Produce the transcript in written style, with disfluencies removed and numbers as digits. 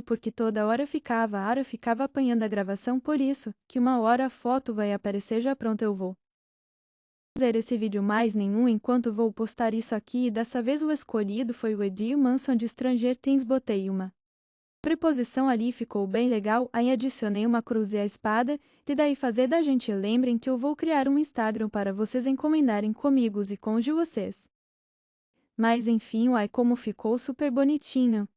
porque toda hora ficava apanhando a gravação, por isso, que uma hora a foto vai aparecer já pronta. Eu vou fazer esse vídeo mais nenhum enquanto vou postar isso aqui, e dessa vez o escolhido foi o Edir Manson de Stranger Things. Botei uma preposição ali, ficou bem legal, aí adicionei uma cruz e a espada, e daí fazer da gente. Lembrem que eu vou criar um Instagram para vocês encomendarem comigo e com de vocês. Mas enfim, uai, como ficou super bonitinho.